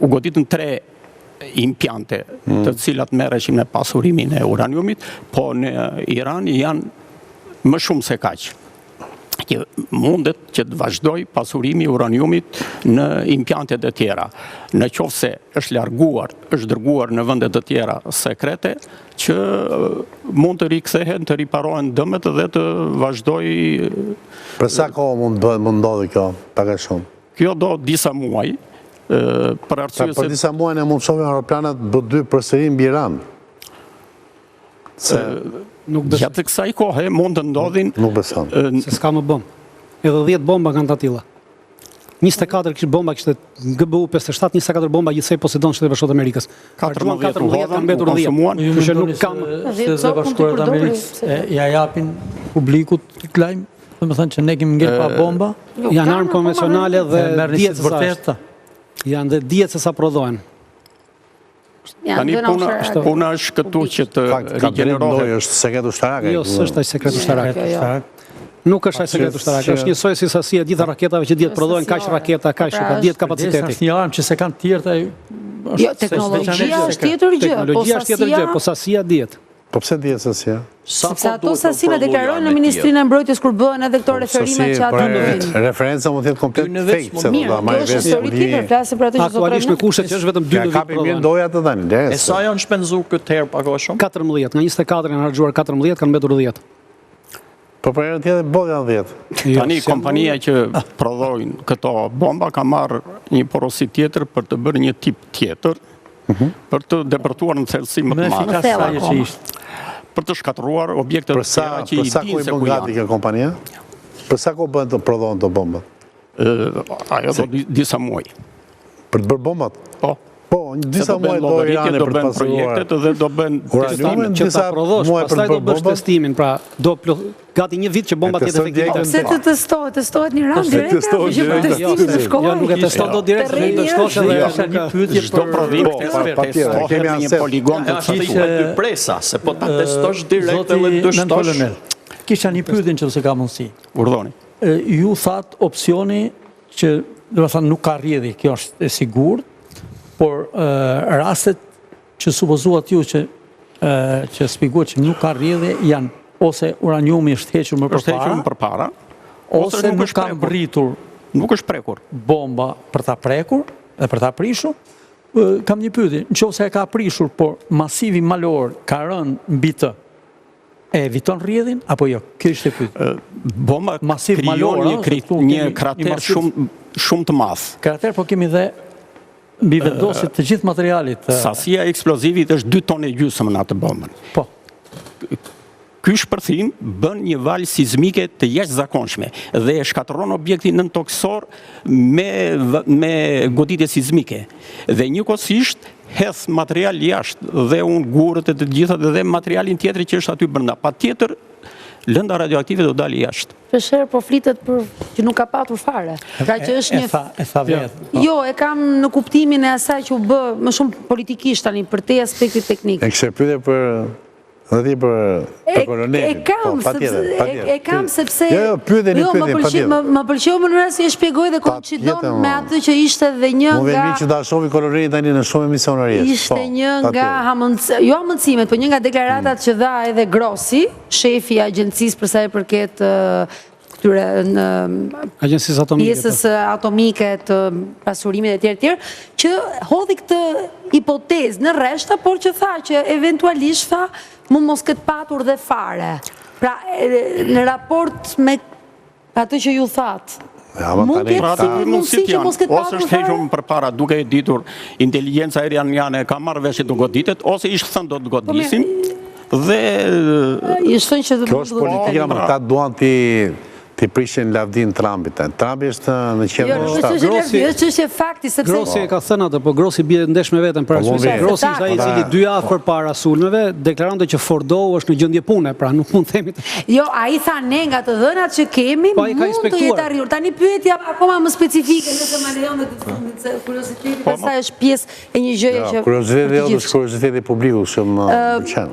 u goditën 3 impiante të cilat merreshin me pasurimin e uraniumit, po në Iran janë më shumë se kaq. Që mundet që të vazhdoj pasurimi i uraniumit në impiantet e tjera. Në qoftë se është larguar, është dërguar në vende të tjera sekrete, që mund të rikthehen, të riparohen dëmet dhe të vazhdoj. Për sa kohë mund ndodhi kjo, pak a shumë? Kjo do disa muaj. Për disa muaj ne mund shohim aeroplanet B2 përsëri mbi Iran. Gjatë kësaj kohe mund të ndodhin... Nuk beson. Se s'ka më bom. Edhe 10 bomba kanë të atilla. 24 kishtë bomba, kishtë GBU 57, 24 bomba gjithsej Poseidon Shtetet Bashkuara të Amerikës. 14 kanë mbetur 10. Që nuk kam... Shtetet Bashkuara të Amerikës ja japin publikut këtë lajm, do të thënë që ne kemi ngel pa bomba. Janë armë konvencionale dhe dihet se sa vërtetë. Janë dhe dihet se sa prodhohen. Tani puna është këtu që të rigenerohet. Është sekret ushtarak. Jo, s'është ai sekret ushtarak. Nuk është ai sekret ushtarak. Është njësoj si sasia e gjitha raketave që dihet prodhohen kaq raketa, kaq ka dihet kapaciteti. Është një armë që se kanë tjerë. Jo, teknologjia është tjetër gjë. Teknologjia është tjetër gjë, po sasia dihet. Po pse dihet sasia? Sepse ato sasinë deklarojnë në Ministrinë e Mbrojtjes kur bëhen edhe këto referime që ato nuk vinë. Referenca mund të jetë komplet fake, se do ta marrë vesh histori tjetër, flasë për atë që aktualisht në kushtet që është vetëm 2 vjet. Kapi mirë doja të tani. E sa janë shpenzuar këtë herë pak a shumë? 14, nga 24 janë harxuar 14, kanë mbetur 10. Po për herë tjetër botë janë 10. Tani kompania që prodhojnë këto bomba ka marrë një porosi tjetër për të bërë një tip tjetër, për të depërtuar në thellësi më të madhe. Për të shkatëruar objekte të tjera që i dinë se ku janë. Kjo kompania? Për sa kohë bën të prodhohen të bombat? Ajo do disa muaj. Për të bërë bombat? Po. Po, disa muaj do Irani për të pasuruar. Projektet dhe do bën testimin. Që ta prodhosh, pastaj do bësh testimin, pra do gati një vit që bomba të jetë efektive. Pse të testohet në Iran direkt? Jo, nuk e teston dot direkt, do shkosh edhe një pyetje çdo prodhim testohet në një poligon të caktuar. Dy presa, se po ta testosh direkt edhe do shtosh. Kisha një pyetje nëse ka mundësi. Urdhoni. Ju that opsioni që do të thënë nuk ka rrjedhje, kjo është e sigurt, por rastet që supozuat ju që shpjeguat që nuk ka rrjedhje janë ose uraniumi është hequr më përpara, ose nuk ka mbritur, nuk është prekur bomba për ta prekur dhe për ta prishur. Kam një pyetje, nëse e ka prishur, por masivi malor ka rënë mbi të, e eviton rrjedhin apo jo? Kjo është e pyetja. Bomba krijon një krater shumë të madh. Krater, po kemi dhe mbi vendosit të gjithë materialit. Sasia e eksplozivit është 2,5 tonë në atë bombën. Po. Ky shpërthim bën një valë sismike të jashtëzakonshme dhe e shkatërron objektin nëntoksor me goditje sismike. Dhe njëkohësisht hedh material jashtë dhe gurët e të gjitha dhe materialin tjetër që është aty brenda. Patjetër lënda radioaktive do dalë jashtë. Përshërë po flitet për që nuk ka patur fare. Pra që është një... E tha vetë. Jo, e kam në kuptimin e asaj që u bë më shumë politikisht tani për te aspektit teknik. E kështë pyetje për... Dhe për kolonelin. E kam sepse... Jo, pyetje, më pëlqeu mënyra si e shpjegoi dhe koincidon me atë që ishte dhe një nga... Mu vjen që ta shohim kolonelin tani në shumë emisionariet. Ishte një nga hamëndësimet, po një nga deklaratat që dha edhe Grossi, shefi i agjencisë për sa i përket këtyre pjesës atomike të pasurimit e tjerë, që hodhi këtë hipotezë në rreshta, por që tha që eventualisht tha mund mos këtë patur dhe fare. Pra, në raport me atë që ju thatë, mund ketë mundësi që mos këtë patur fare? Ose është hequr përpara duke e ditur inteligenca aeriane ka marrë vesh që do goditet, ose ishtë thënë do të godisin, dhe... Kjo është politika më ta duan të prishin lavdin Trumpit. Trumpi është në qendër të shtetit. Jo, është fakti sepse Grossi e ka thënë atë, po Grossi bie ndesh me veten për arsye. Grossi ishte ai i cili 2 javë përpara sulmeve deklaronte që Fordo është në gjendje pune, pra nuk mund të themi. Jo, ai tha ne nga të dhënat që kemi mund të jetë arritur. Tani pyetja akoma më specifike, nëse më lejon të fundit se kurioziteti pastaj është pjesë e një gjëje që kurioziteti është kurioziteti publiku që më pëlqen.